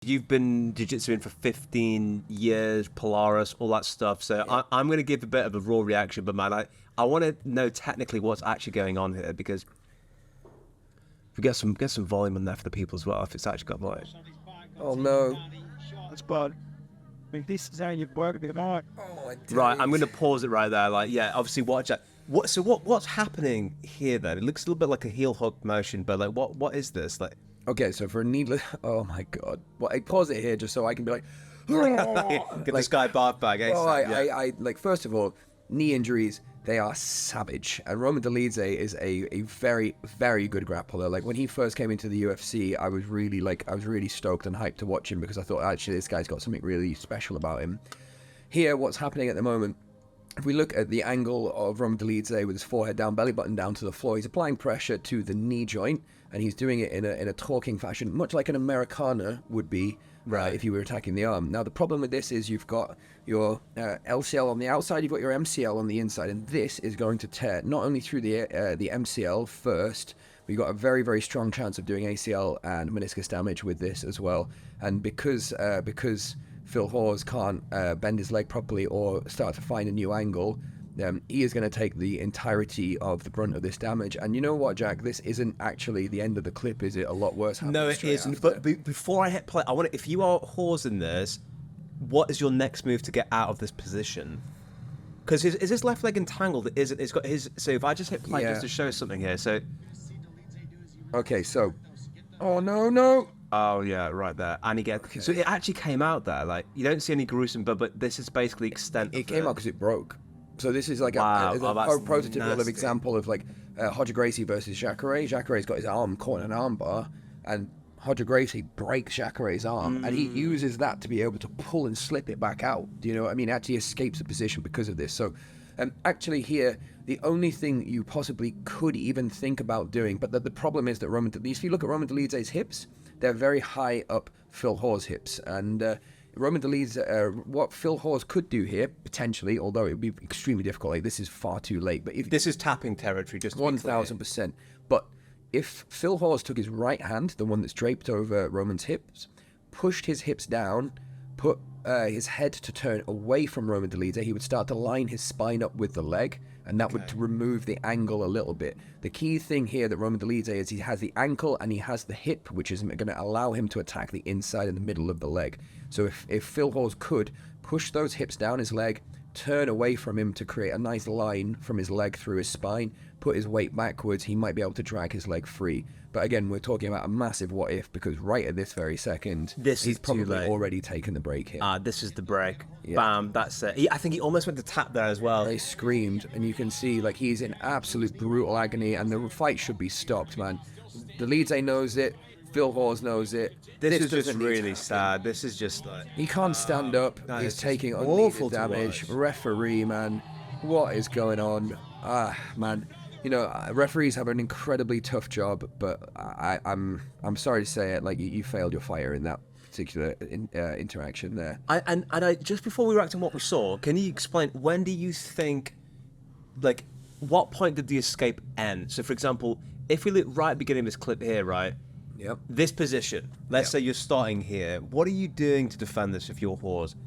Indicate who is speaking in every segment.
Speaker 1: you've been jiu-jitsuing for 15 years, Polaris, all that stuff. So I'm going to give a bit of a raw reaction, but man, I want to know technically what's actually going on here, because we get some volume on there for the people as well, if it's actually got volume.
Speaker 2: Oh no.
Speaker 3: That's bad. I mean, this is how you work it out.
Speaker 2: Oh,
Speaker 1: Right, I'm going to pause it right there. Like, yeah, obviously watch that. What's happening here then? It looks a little bit like a heel hook motion, but like, what is this? Like,
Speaker 2: Okay, so for a needless... Oh my god. Well, I pause it here just so I can be like...
Speaker 1: get this guy barf bag.
Speaker 2: Oh, I like, first of all, knee injuries, they are savage. And Roman Dolidze is a very, very good grappler. Like, when he first came into the UFC, I was really stoked and hyped to watch him, because I thought, actually, this guy's got something really special about him. Here, what's happening at the moment, if we look at the angle of Roman Dolidze with his forehead down, belly button down to the floor, he's applying pressure to the knee joint, and he's doing it in a talking fashion, much like an Americana would be, right, if you were attacking the arm. Now, the problem with this is you've got your LCL on the outside, you've got your MCL on the inside, and this is going to tear not only through the MCL first, but you've got a very, very strong chance of doing ACL and meniscus damage with this as well. And because Phil Hawes can't bend his leg properly or start to find a new angle, he is going to take the entirety of the brunt of this damage. And you know what, Jack? This isn't actually the end of the clip, is it? A lot worse happens.
Speaker 1: no, it isn't.
Speaker 2: After.
Speaker 1: But before I hit play, I want to, if you are Hawes in this, what is your next move to get out of this position? Because is his left leg entangled? It's got his. So if I just hit play just to show something here, so.
Speaker 2: Okay, so. Oh no!
Speaker 1: Oh yeah, right there. And he gets. So it actually came out there. Like, you don't see any gruesome, but this is basically extent.
Speaker 2: It came out because it broke. So this is like a prototypical example of like Roger Gracie versus Jacare. Jacare's got his arm caught in an arm bar, and Roger Gracie breaks Jacare's arm, and he uses that to be able to pull and slip it back out. Do you know what I mean? Actually escapes the position because of this. So actually here, the only thing you possibly could even think about doing, but the problem is that if you look at Roman Dolidze's hips, they're very high up Phil Hawes' hips, and Roman Dolidze, what Phil Hawes could do here, potentially, although it would be extremely difficult, like, this is far too late. But if
Speaker 1: this is tapping territory, just
Speaker 2: 1000%. But if Phil Hawes took his right hand, the one that's draped over Roman's hips, pushed his hips down, put his head to turn away from Roman Dolidze, he would start to line his spine up with the leg, and that would remove the angle a little bit. The key thing here that Roman Dolidze is, he has the ankle and he has the hip, which is going to allow him to attack the inside and the middle of the leg. So if Phil Hawes could push those hips down his leg, turn away from him to create a nice line from his leg through his spine, put his weight backwards, he might be able to drag his leg free. But again, we're talking about a massive what if, because right at this very second, he's probably already taken the break here.
Speaker 1: This is the break. Yeah. Bam, that's it. I think he almost went to tap there as well.
Speaker 2: They screamed, and you can see like he's in absolute brutal agony, and the fight should be stopped, man. Dolidze knows it. Phil Hawes knows it.
Speaker 1: This is just really sad. This is just like...
Speaker 2: He can't stand up. He's taking awful damage. Referee, man. What is going on? Man. You know, referees have an incredibly tough job, but I'm sorry to say it, like, you failed your fire in that particular interaction there.
Speaker 1: I just before we react on what we saw, can you explain, when do you think, like, what point did the escape end? So, for example, if we look right at the beginning of this clip here, right?
Speaker 2: Yep.
Speaker 1: This position, let's say you're starting here. What are you doing to defend this if you're Hawes?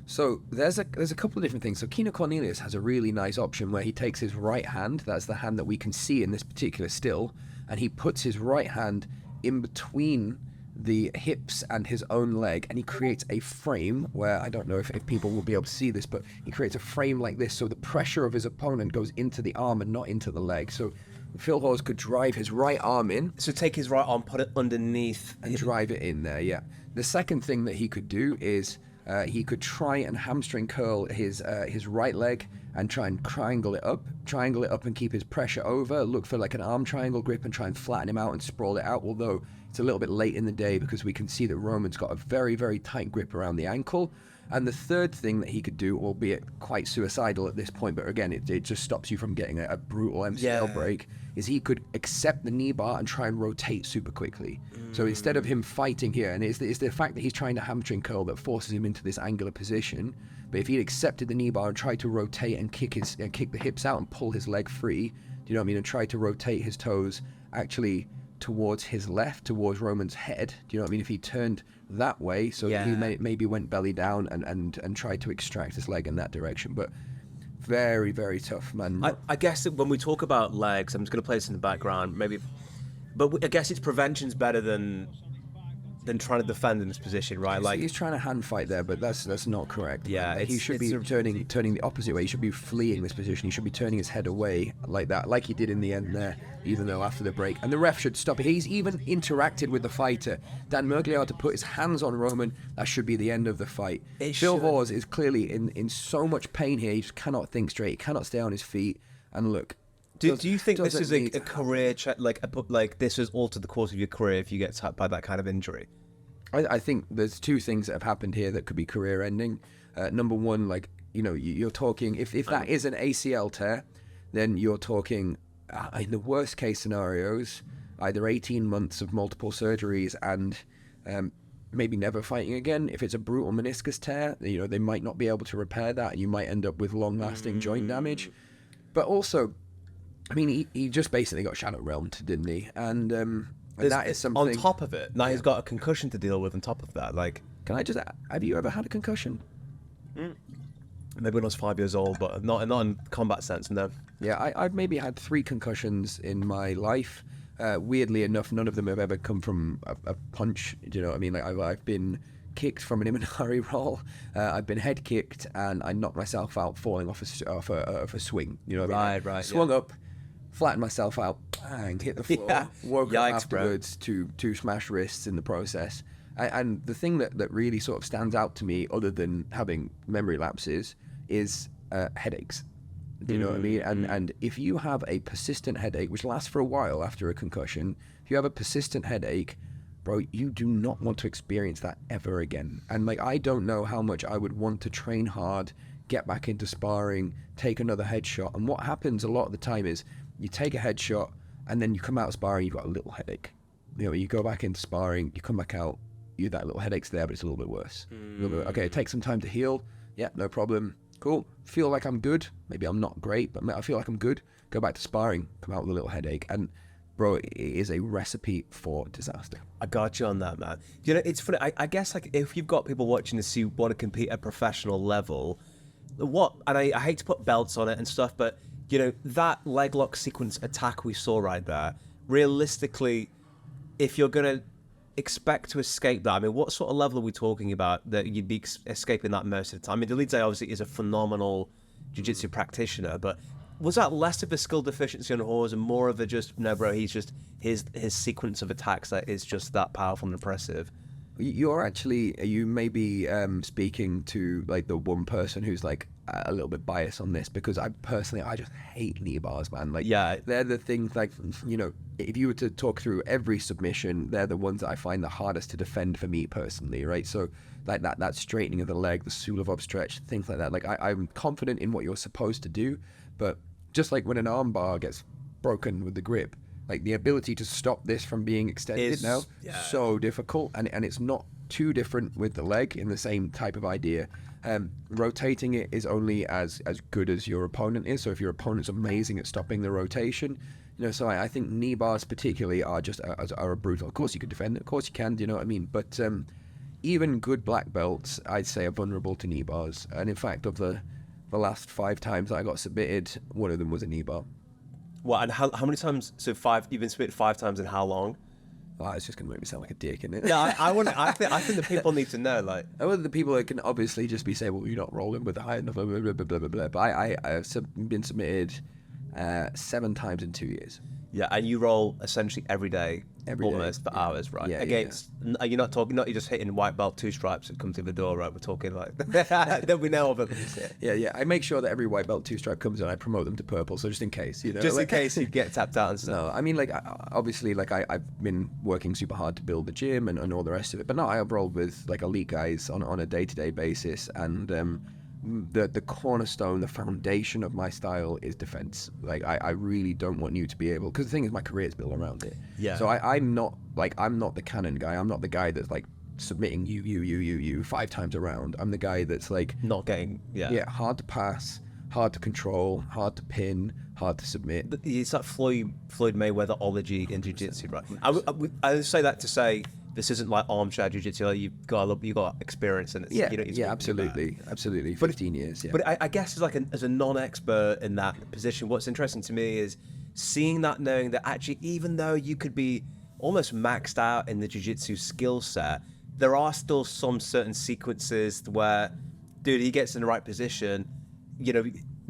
Speaker 2: So there's a couple of different things. So Kino Cornelius has a really nice option where he takes his right hand, that's the hand that we can see in this particular still, and he puts his right hand in between the hips and his own leg, and he creates a frame where, I don't know if people will be able to see this, but he creates a frame like this, so the pressure of his opponent goes into the arm and not into the leg. So Phil Hawes could drive his right arm in.
Speaker 1: So take his right arm, put it underneath.
Speaker 2: And drive it in there, yeah. The second thing that he could do is he could try and hamstring curl his right leg and try and triangle it up and keep his pressure over, look for like an arm triangle grip and try and flatten him out and sprawl it out, although it's a little bit late in the day because we can see that Roman's got a very, very tight grip around the ankle. And the third thing that he could do, albeit quite suicidal at this point, but again, it just stops you from getting a brutal MCL break, is he could accept the knee bar and try and rotate super quickly. So instead of him fighting here, and it's the fact that he's trying to hamstring curl that forces him into this angular position, but if he accepted the knee bar and tried to rotate and kick the hips out and pull his leg free, do you know what I mean, and try to rotate his toes, actually towards his left, towards Roman's head. Do you know what I mean? If he turned that way, so
Speaker 1: Yeah.
Speaker 2: he maybe went belly down and tried to extract his leg in that direction. But very, very tough, man.
Speaker 1: I guess that when we talk about legs, I'm just going to play this in the background, maybe. But I guess its prevention's better than trying to defend in this position, right? Like,
Speaker 2: he's trying to hand fight there, but that's not correct.
Speaker 1: Yeah,
Speaker 2: Like, he should be turning the opposite way. He should be fleeing this position. He should be turning his head away like that, like he did in the end there, even though after the break. And the ref should stop it. He's even interacted with the fighter. Dan Mergliata put his hands on Roman. That should be the end of the fight.
Speaker 1: It
Speaker 2: Phil
Speaker 1: should.
Speaker 2: Hawes is clearly in so much pain here. He just cannot think straight. He cannot stay on his feet. And look.
Speaker 1: do you think this
Speaker 2: doesn't
Speaker 1: is a
Speaker 2: need-
Speaker 1: career like this has altered the course of your career if you get tapped by that kind of injury?
Speaker 2: I think there's two things that have happened here that could be career-ending. Number one, like, you know, you're talking, if that is an ACL tear, then you're talking, in the worst-case scenarios, either 18 months of multiple surgeries and maybe never fighting again. If it's a brutal meniscus tear, you know, they might not be able to repair that, and you might end up with long-lasting joint damage. But also, I mean, he just basically got shadow realmed, didn't he? And that is something.
Speaker 1: On top of it, now he's got a concussion to deal with on top of that. Like,
Speaker 2: Can I just? Have you ever had a concussion?
Speaker 1: maybe when I was 5 years old, but not in combat sense, no.
Speaker 2: Yeah, I've maybe had 3 concussions in my life. Weirdly enough, none of them have ever come from a punch. Do you know what I mean? Like I've been kicked from an Imanari roll. I've been head kicked, and I knocked myself out falling off a swing. You know what I mean?
Speaker 1: Right,
Speaker 2: Swung up, flattened myself out, bang, hit the floor.
Speaker 1: Yeah.
Speaker 2: Woke
Speaker 1: Yikes,
Speaker 2: up afterwards to smash wrists in the process. And the thing that really sort of stands out to me, other than having memory lapses, is headaches. Do you know what I mean? And if you have a persistent headache, which lasts for a while after a concussion, if you have a persistent headache, bro, you do not want to experience that ever again. And like, I don't know how much I would want to train hard, get back into sparring, take another headshot. And what happens a lot of the time is you take a headshot and then you come out of sparring, you've got a little headache. You know, you go back into sparring, you come back out, that little headache's there, but it's a little bit worse. Okay, it takes some time to heal. Yeah, no problem. Cool. Feel like I'm good. Maybe I'm not great, but I feel like I'm good. Go back to sparring, come out with a little headache. And bro, it is a recipe for disaster.
Speaker 1: I got you on that, man. You know, it's funny. I guess like if you've got people watching this who want to compete at professional level, and I hate to put belts on it and stuff, but you know, that leg lock sequence attack we saw right there, realistically, if you're gonna expect to escape that, I mean, what sort of level are we talking about that you'd be escaping that most of the time? I mean, Dolidze obviously is a phenomenal jiu-jitsu practitioner, but was that less of a skill deficiency on Hawes and more of a just, no, bro, he's just his sequence of attacks that is just that powerful and impressive?
Speaker 2: You may be speaking to like the one person who's like a little bit biased on this, because I just hate knee bars, man. Like,
Speaker 1: yeah,
Speaker 2: they're the things, like, you know, if you were to talk through every submission, they're the ones that I find the hardest to defend for me personally, right? So like that straightening of the leg, the Sulovov stretch, things like that. Like I'm confident in what you're supposed to do, but just like when an arm bar gets broken with the grip, like the ability to stop this from being extended so difficult, and it's not too different with the leg in the same type of idea. Rotating it is only as good as your opponent is. So if your opponent's amazing at stopping the rotation, you know, so I think knee bars particularly are a brutal. Of course you can defend it, of course you can, do you know what I mean? But even good black belts, I'd say, are vulnerable to knee bars. And in fact, of the last 5 times that I got submitted, one of them was a knee bar.
Speaker 1: What, and how many times? So 5, you've been submitted 5 times, in how long?
Speaker 2: Oh, it's just going to make me sound like a dick, isn't it?
Speaker 1: Yeah, I think the people need to know, like.
Speaker 2: The people that can obviously just be saying, well, you're not rolling with the high enough, blah, blah, blah, blah, blah, blah. But I've been submitted 7 times in 2 years.
Speaker 1: Yeah, and you roll essentially every day,
Speaker 2: Almost,
Speaker 1: for hours, right?
Speaker 2: Yeah,
Speaker 1: Against, you're not just hitting white belt 2 stripes that come through the door, right? We're talking like, that we know of at least.
Speaker 2: Yeah. I make sure that every white belt 2-stripe comes in, I promote them to purple, so just in case, you know.
Speaker 1: Just in case you get tapped out and stuff.
Speaker 2: No, I mean, like, obviously, like, I've been working super hard to build the gym and all the rest of it, but no, I've rolled with, like, elite guys on a day-to-day basis, and the cornerstone, the foundation of my style is defense. Like, I really don't want you to be able, because the thing is, my career is built around it.
Speaker 1: Yeah.
Speaker 2: So I'm not the cannon guy. I'm not the guy that's like submitting you 5 times around. I'm the guy that's like
Speaker 1: Not getting,
Speaker 2: hard to pass, hard to control, hard to pin, hard to submit.
Speaker 1: It's like Floyd Mayweather-ology in jiu-jitsu, right? I would say that to say this isn't like armchair jiu-jitsu. Like you've got experience in it.
Speaker 2: Yeah,
Speaker 1: You know, it's
Speaker 2: yeah,
Speaker 1: what
Speaker 2: absolutely, absolutely. 15 years, yeah.
Speaker 1: But I guess as a non-expert in that position, what's interesting to me is seeing that, knowing that actually, even though you could be almost maxed out in the jiu-jitsu skill set, there are still some certain sequences where, dude, he gets in the right position, you know,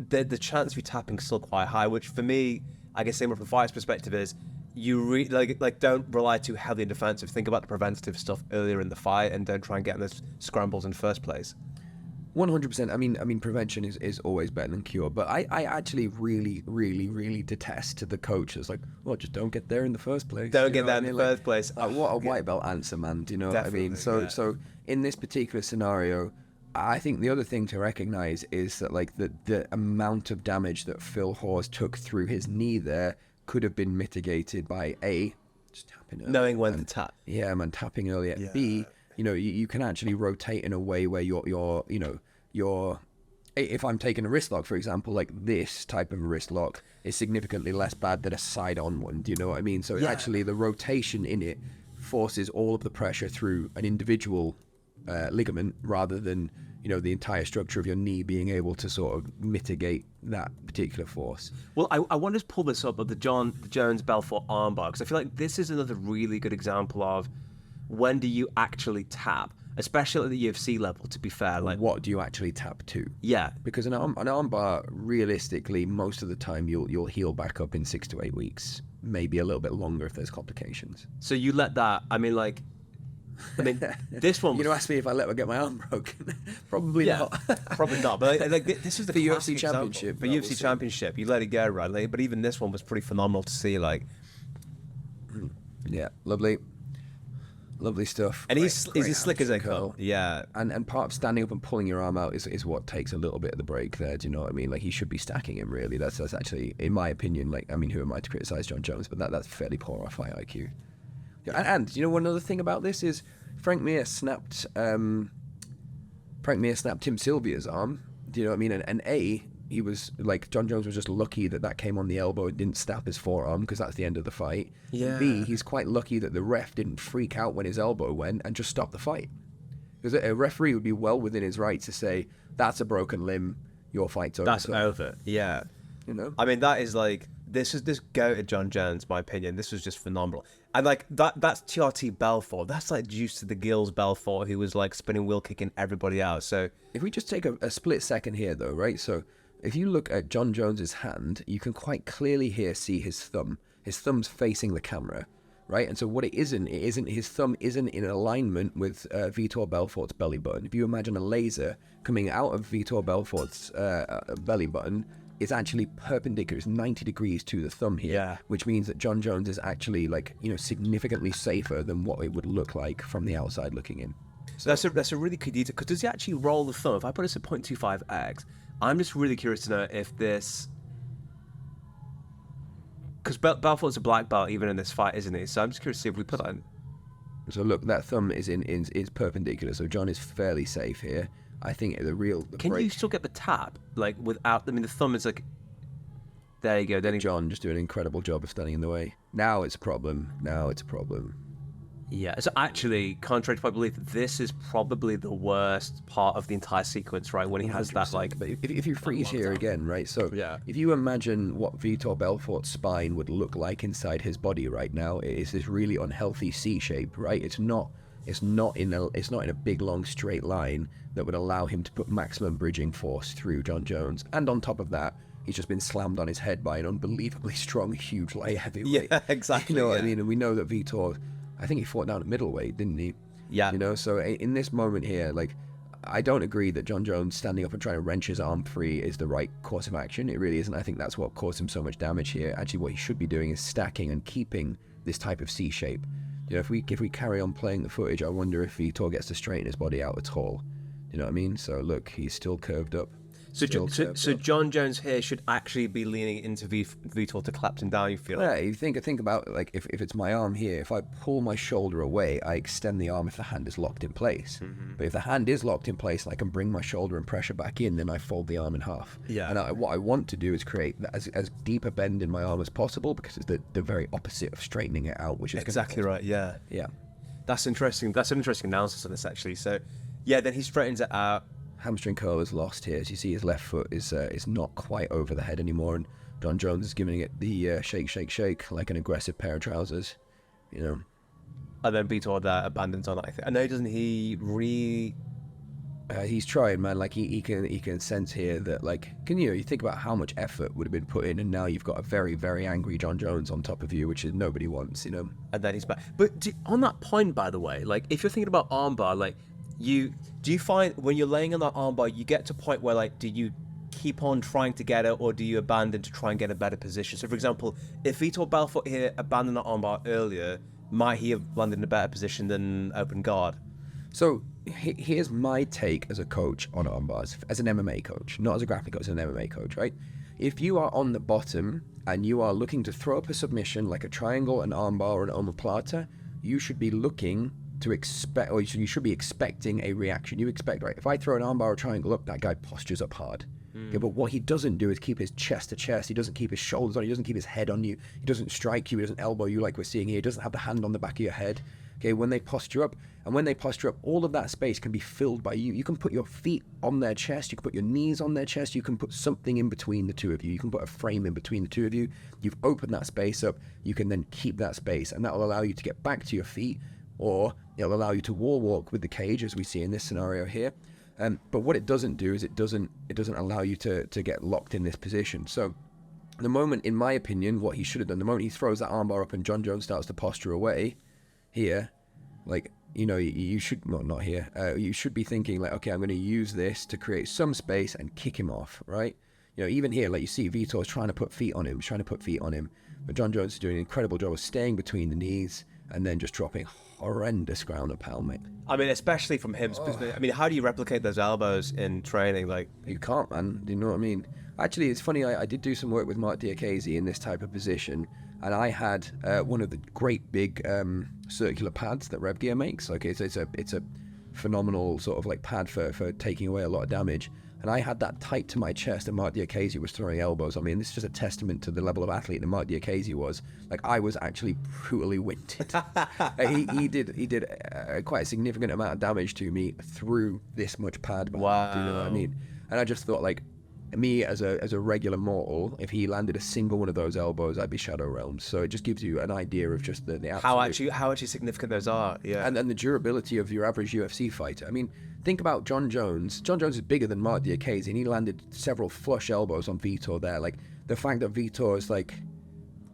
Speaker 1: the chance of you tapping is still quite high, which for me, I guess same from a fighter's perspective is, you like don't rely too heavily on defensive. Think about the preventative stuff earlier in the fight, and don't try and get in those scrambles in the first place.
Speaker 2: 100%. I mean, prevention is always better than cure. But I actually really, really, really detest the coach that's like, well, just don't get there in the first place.
Speaker 1: Don't get there in the first place.
Speaker 2: What a white belt answer, man. Do you know what I mean? So in this particular scenario, I think the other thing to recognize is that like the amount of damage that Phil Hawes took through his knee there could have been mitigated by just tapping early.
Speaker 1: Knowing when to tap.
Speaker 2: Yeah, man, tapping earlier.
Speaker 1: Yeah.
Speaker 2: B, you know, you can actually rotate in a way where you're if I'm taking a wrist lock, for example, like this type of wrist lock is significantly less bad than a side-on one. Do you know what I mean? So actually the rotation in it forces all of the pressure through an individual ligament rather than, you know, the entire structure of your knee being able to sort of mitigate that particular force.
Speaker 1: Well, I want to pull this up at the Jones Belfort armbar, because I feel like this is another really good example of when do you actually tap, especially at the UFC level, to be fair. Like,
Speaker 2: what do you actually tap to?
Speaker 1: Yeah.
Speaker 2: Because an armbar, realistically, most of the time you'll heal back up in 6 to 8 weeks, maybe a little bit longer if there's complications.
Speaker 1: So you let that, I mean, this one was,
Speaker 2: You know, ask me if I let her get my arm broken. Probably not.
Speaker 1: Probably not. But like this is the
Speaker 2: UFC
Speaker 1: classic example.
Speaker 2: Championship,
Speaker 1: For
Speaker 2: well,
Speaker 1: UFC
Speaker 2: we'll see.
Speaker 1: Championship, you let it go, right? Like, but even this one was pretty phenomenal to see. Like,
Speaker 2: Yeah, lovely stuff.
Speaker 1: and he's
Speaker 2: Great
Speaker 1: as slick as they
Speaker 2: curl.
Speaker 1: come. Yeah.
Speaker 2: And part of standing up and pulling your arm out is what takes a little bit of the break there. Do you know what I mean? Like, he should be stacking him, really. That's actually, in my opinion, like, I mean, who am I to criticize John Jones? But that's fairly poor fight IQ. And you know, one other thing about this is Frank Mir snapped Tim Sylvia's arm. Do you know what I mean? And he was like, John Jones was just lucky that came on the elbow and didn't stab his forearm, because that's the end of the fight.
Speaker 1: Yeah.
Speaker 2: B, he's quite lucky that the ref didn't freak out when his elbow went and just stop the fight. Because a referee would be well within his right to say, that's a broken limb, your fight's over.
Speaker 1: That's over. Yeah.
Speaker 2: You know?
Speaker 1: I mean, that is like, this goated John Jones, my opinion. This was just phenomenal. And like that's TRT Belfort. That's like juice to the gills Belfort, who was like spinning wheel kicking everybody out. So
Speaker 2: If we just take a split second here, though, right? So if you look at John Jones's hand, you can quite clearly see his thumb. His thumb's facing the camera, right? And so what it isn't his thumb isn't in alignment with Vitor Belfort's belly button. If you imagine a laser coming out of Vitor Belfort's belly button, it's actually perpendicular. It's 90 degrees to the thumb here,
Speaker 1: Yeah.
Speaker 2: which means that John Jones is actually, like, you know, significantly safer than what it would look like from the outside looking in.
Speaker 1: So that's a really key detail, because does he actually roll the thumb? If I put this at 0.25x, I'm just really curious to know if this, because Belfort's a black belt even in this fight, isn't he? So I'm just curious to see if we put that in.
Speaker 2: So look, that thumb is is perpendicular, so John is fairly safe here. I think the
Speaker 1: Can
Speaker 2: break,
Speaker 1: you still get the tap like without? I mean, the thumb is like. There you go. Then he,
Speaker 2: John just doing an incredible job of standing in the way. Now it's a problem.
Speaker 1: yeah. So actually, contrary to my belief, this is probably the worst part of the entire sequence, right? When he has that like.
Speaker 2: But if you freeze here again, right? So
Speaker 1: Yeah.
Speaker 2: if you imagine what Vitor Belfort's spine would look like inside his body right now, it is this really unhealthy C shape, right? It's not in a big long straight line that would allow him to put maximum bridging force through John Jones. And on top of that, he's just been slammed on his head by an unbelievably strong, huge light heavyweight.
Speaker 1: Yeah, exactly.
Speaker 2: You know what I
Speaker 1: yeah.
Speaker 2: mean? And we know that Vitor, I think he fought down at middleweight, didn't he?
Speaker 1: Yeah.
Speaker 2: You know, so in this moment here, like, I don't agree that John Jones standing up and trying to wrench his arm free is the right course of action. It really isn't. I think that's what caused him so much damage here. Actually, what he should be doing is stacking and keeping this type of C shape. You know, if we carry on playing the footage, I wonder if Vitor gets to straighten his body out at all. You know what I mean? So look, he's still curved up.
Speaker 1: So,
Speaker 2: skill set,
Speaker 1: so
Speaker 2: but-
Speaker 1: John Jones here should actually be leaning into Vitor to clap him down. You feel?
Speaker 2: Yeah, you think about like if it's my arm here, if I pull my shoulder away, I extend the arm if the hand is locked in place. But if the hand is locked in place and I can bring my shoulder and pressure back in, then I fold the arm in half.
Speaker 1: Yeah.
Speaker 2: And what I want to do is create as deep a bend in my arm as possible, because it's the very opposite of straightening it out, which is
Speaker 1: Exactly right. Yeah.
Speaker 2: Yeah.
Speaker 1: That's interesting. That's an interesting analysis on this, actually. So, yeah, then he straightens it out.
Speaker 2: Hamstring curl is lost here. As you see, his left foot is not quite over the head anymore, and John Jones is giving it the shake, shake, shake like an aggressive pair of trousers. You know.
Speaker 1: And then Vitor abandons on it, I think. I know, doesn't he
Speaker 2: He's trying, man. Like he can sense here that, like, you think about how much effort would have been put in, and now you've got a very, very angry John Jones on top of you, which is nobody wants, you know.
Speaker 1: And then he's back. But on that point, by the way, like, if you're thinking about armbar, like, do you find when you're laying on that armbar, you get to a point where, like, do you keep on trying to get it, or do you abandon to try and get a better position? So, for example, if Vitor Belfort here abandoned that armbar earlier, might he have landed in a better position than open guard?
Speaker 2: So here's my take as a coach on armbars, as an MMA coach, not as a grappling coach, as an MMA coach, right? If you are on the bottom and you are looking to throw up a submission like a triangle, an armbar, or an omoplata, you should be looking to expect, or you should be expecting a reaction. You expect, right, if I throw an armbar or triangle up, that guy postures up hard. Okay, but what he doesn't do is keep his chest to chest. He doesn't keep his shoulders on. He doesn't keep his head on you. He doesn't strike you. He doesn't elbow you like we're seeing here. He doesn't have the hand on the back of your head. Okay, when they posture up, all of that space can be filled by you. You can put your feet on their chest. You can put your knees on their chest. You can put something in between the two of you. You can put a frame in between the two of you. You've opened that space up. You can then keep that space, and that will allow you to get back to your feet, or it'll allow you to wall walk with the cage, as we see in this scenario here. But what it doesn't do is it doesn't allow you to get locked in this position. So the moment, in my opinion, what he should have done, the moment he throws that armbar up and John Jones starts to posture away here, like, you know, you should, well, not here, you should be thinking like, okay, I'm going to use this to create some space and kick him off, right? You know, even here, like you see, Vitor's trying to put feet on him, but John Jones is doing an incredible job of staying between the knees and then just dropping horrendous ground and pound, mate.
Speaker 1: I mean, especially from him. I mean, how do you replicate those elbows in training? Like,
Speaker 2: You can't, man. Do you know what I mean? Actually, it's funny. I did do some work with Mark Diakhese in this type of position, and I had one of the great big circular pads that Rev Gear makes. Okay, so it's a phenomenal sort of like pad for taking away a lot of damage. And I had that tight to my chest, and Mark Diakhese was throwing elbows on me. And this is just a testament to the level of athlete that Mark Diakhese was. Like, I was actually brutally winded. He did quite a significant amount of damage to me through this much pad.
Speaker 1: Wow.
Speaker 2: Do you know what I mean? And I just thought, like, me as a regular mortal, if he landed a single one of those elbows, I'd be Shadow Realms. So it just gives you an idea of just the absolute...
Speaker 1: how actually significant those are. Yeah.
Speaker 2: And the durability of your average UFC fighter. I mean, think about John Jones. John Jones is bigger than Mark Diakhese, and he landed several flush elbows on Vitor there. Like, the fact that Vitor is, like,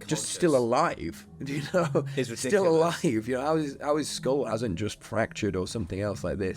Speaker 2: just still alive, you know?
Speaker 1: Is ridiculous.
Speaker 2: Still alive, you know? How his skull hasn't just fractured or something else like this.